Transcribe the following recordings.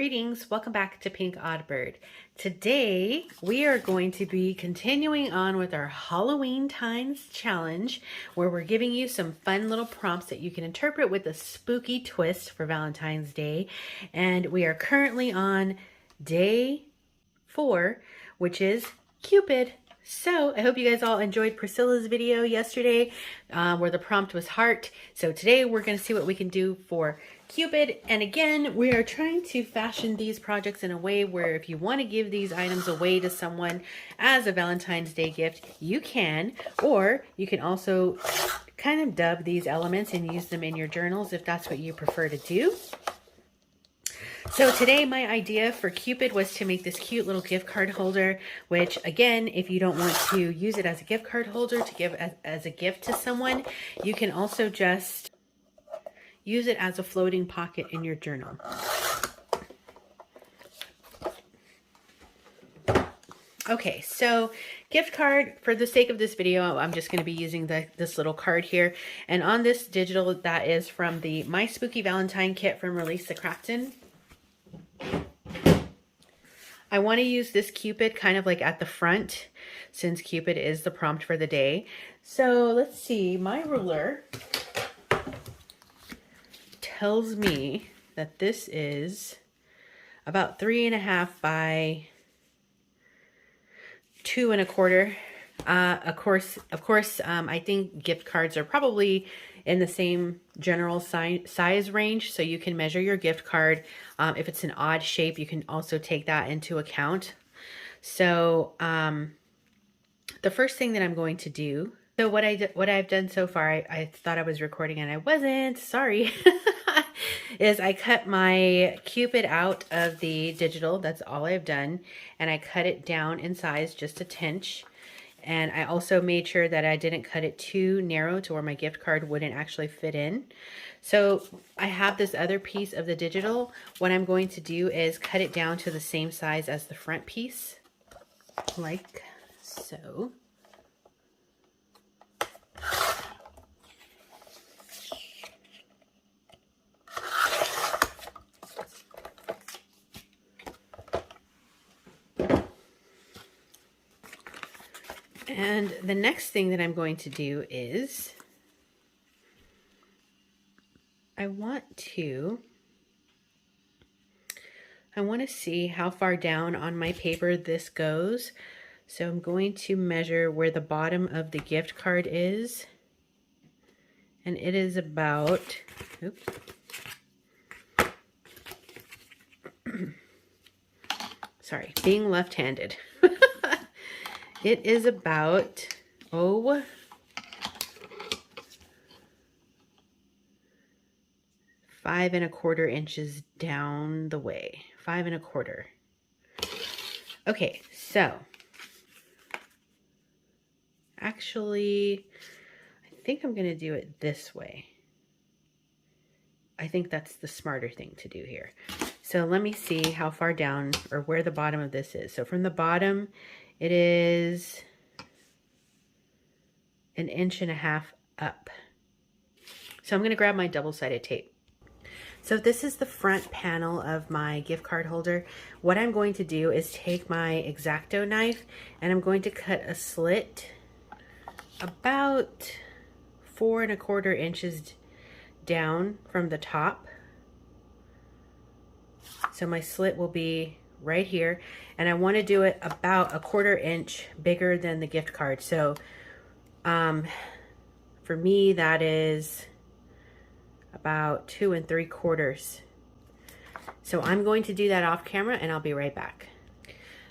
Greetings, welcome back to PinkOddBird. Today we are going to be continuing on with our Hallowtines challenge, where we're giving you some fun little prompts that you can interpret with a spooky twist for Valentine's Day. And we are currently on day 4, which is Cupid. So I hope you guys all enjoyed Priscilla's video yesterday where the prompt was heart. So today we're going to see what we can do for Cupid. And again, we are trying to fashion these projects in a way where if you want to give these items away to someone as a Valentine's Day gift, you can. Or you can also kind of dub these elements and use them in your journals if that's what you prefer to do. So today my idea for Cupid was to make this cute little gift card holder, which again, if you don't want to use it as a gift card holder to give as a gift to someone, you can also just use it as a floating pocket in your journal. Okay, so gift card, for the sake of this video, I'm just going to be using this little card here. And on this digital, that is from the My Spooky Valentine kit from Release the Crafton. I want to use this Cupid kind of like at the front, since Cupid is the prompt for the day. So let's see, my ruler tells me that this is about 3.5 by 2 1/4. Of course, I think gift cards are probably in the same general size range, so you can measure your gift card. If it's an odd shape, you can also take that into account. So the first thing that I'm going to do, so what I've done so far, I thought I was recording and I wasn't, sorry, is I cut my Cupid out of the digital. That's all I've done. And I cut it down in size just a tinch. And I also made sure that I didn't cut it too narrow to where my gift card wouldn't actually fit in. So I have this other piece of the digital. What I'm going to do is cut it down to the same size as the front piece, like so. And the next thing that I'm going to do is I want to see how far down on my paper this goes. So I'm going to measure where the bottom of the gift card is. And it is about, oops. Sorry, being left-handed. It is about, 5 1/4 inches down the way. 5 1/4. Okay, so actually, I think I'm going to do it this way. I think that's the smarter thing to do here. So let me see how far down or where the bottom of this is. So from the bottom, it is 1.5 inches up. So I'm going to grab my double-sided tape. So this is the front panel of my gift card holder. What I'm going to do is take my X-Acto knife and I'm going to cut a slit about 4 1/4 inches down from the top. So my slit will be right here, and I want to do it about 1/4 inch bigger than the gift card. So for me, that is about 2 3/4. So I'm going to do that off camera and I'll be right back.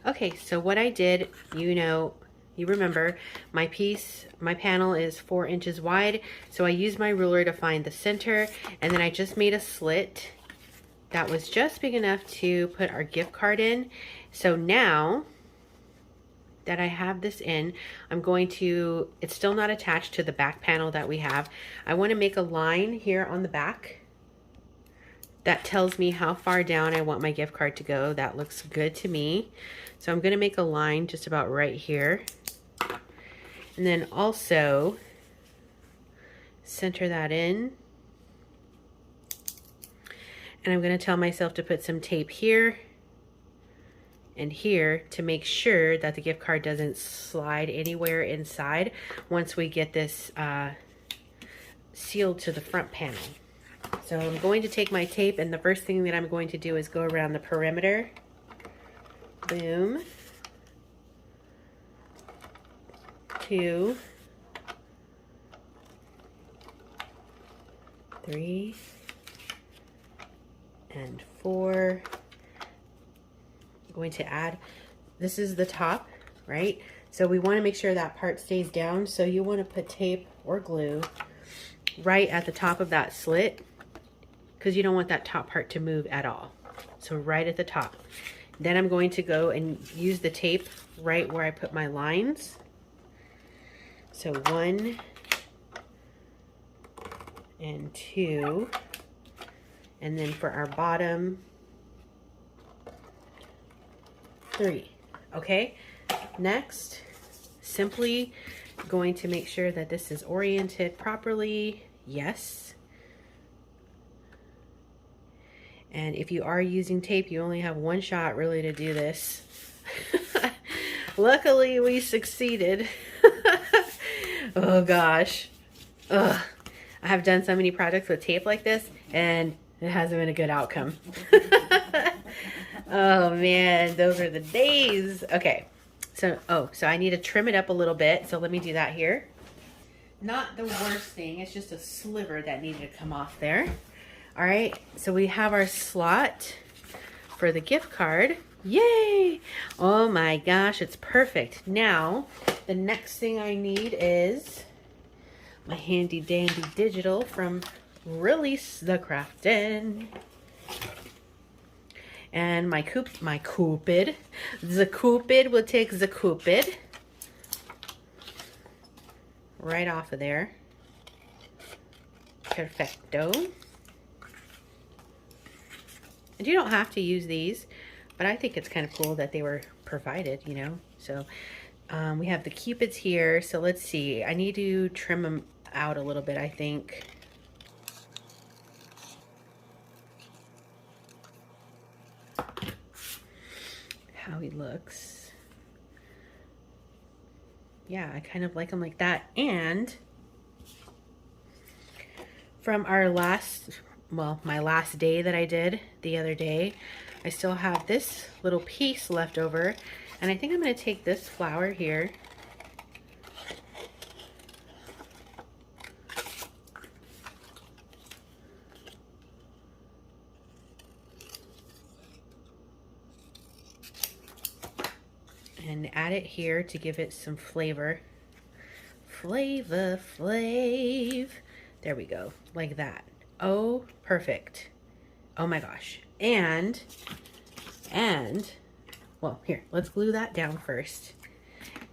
Okay, so what I did, you remember my panel is 4 inches wide. So I used my ruler to find the center, and then I just made a slit that was just big enough to put our gift card in. So now that I have this in, I'm going to, it's still not attached to the back panel that we have. I want to make a line here on the back that tells me how far down I want my gift card to go. That looks good to me. So I'm going to make a line just about right here. And then also center that in. And I'm going to tell myself to put some tape here and here to make sure that the gift card doesn't slide anywhere inside once we get this sealed to the front panel. So I'm going to take my tape, and the first thing that I'm going to do is go around the perimeter. Boom. 2, 3, and 4. I'm going to add, this is the top, right? So we want to make sure that part stays down. So you want to put tape or glue right at the top of that slit, because you don't want that top part to move at all. So right at the top. Then I'm going to go and use the tape right where I put my lines. So 1 and 2. And then for our bottom, 3. Okay, next, simply going to make sure that this is oriented properly. Yes. And if you are using tape, you only have one shot really to do this. Luckily, we succeeded. Oh gosh. Ugh. I have done so many projects with tape like this, and it hasn't been a good outcome. Oh man, those are the days. Okay, so I need to trim it up a little bit. So let me do that here. Not the worst thing, it's just a sliver that needed to come off there. All right, so we have our slot for the gift card. Yay! Oh my gosh, it's perfect. Now, the next thing I need is my handy dandy digital from Release the Craftin'. And my Cupid. The Cupid will take the Cupid right off of there. Perfecto. And you don't have to use these, but I think it's kind of cool that they were provided, you know. So we have the Cupids here. So let's see. I need to trim them out a little bit, I think. How he looks. Yeah, I kind of like him like that. And from our last, well, my last day that I did the other day, I still have this little piece left over, and I think I'm going to take this flower here and add it here to give it some flavor. Flav. There we go, like that. Oh, perfect. Oh my gosh. And, well, here, let's glue that down first.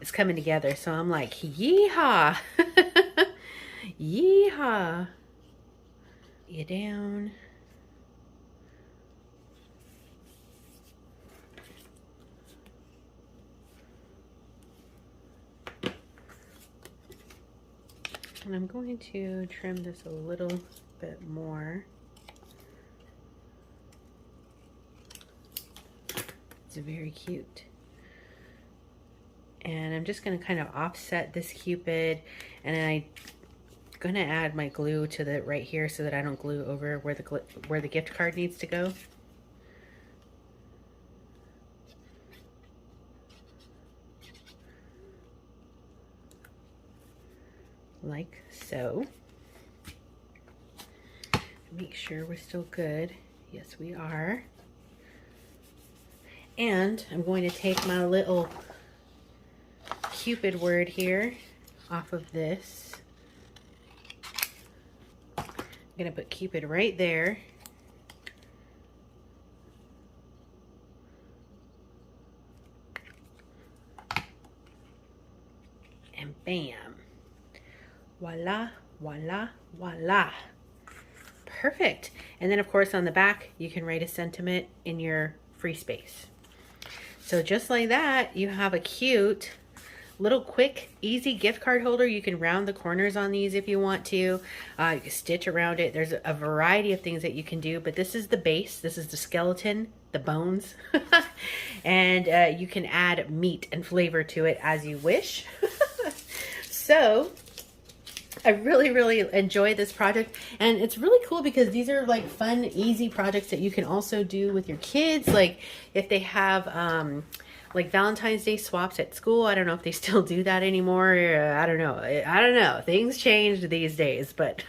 It's coming together, so I'm like, yeehaw. Yeehaw. You down. And I'm going to trim this a little bit more. It's very cute. And I'm just going to kind of offset this Cupid, and then I'm going to add my glue to the right here so that I don't glue over where the gift card needs to go. Like so. Make sure we're still good. Yes, we are. And I'm going to take my little Cupid word here off of this. I'm going to put Cupid right there. And bam. Voila, voila, voila. Perfect. And then of course on the back, you can write a sentiment in your free space. So just like that, you have a cute little quick, easy gift card holder. You can round the corners on these if you want to. You can stitch around it. There's a variety of things that you can do, but this is the base. This is the skeleton, the bones. And you can add meat and flavor to it as you wish. So I really, really enjoy this project, and it's really cool because these are like fun, easy projects that you can also do with your kids. Like if they have like Valentine's Day swaps at school. I don't know if they still do that anymore. I don't know. Things changed these days, but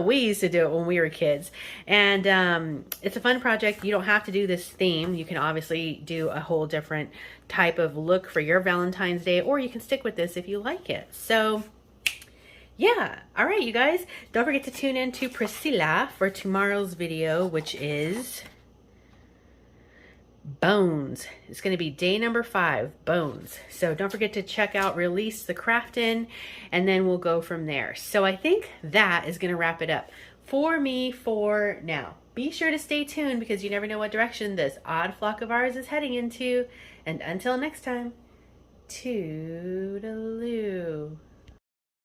we used to do it when we were kids. And it's a fun project. You don't have to do this theme. You can obviously do a whole different type of look for your Valentine's Day, or you can stick with this if you like it. So yeah. All right, you guys. Don't forget to tune in to Priscilla for tomorrow's video, which is bones. It's going to be day number 5, bones. So don't forget to check out Release the Craft In, and then we'll go from there. So I think that is going to wrap it up for me for now. Be sure to stay tuned because you never know what direction this odd flock of ours is heading into. And until next time, toodaloo.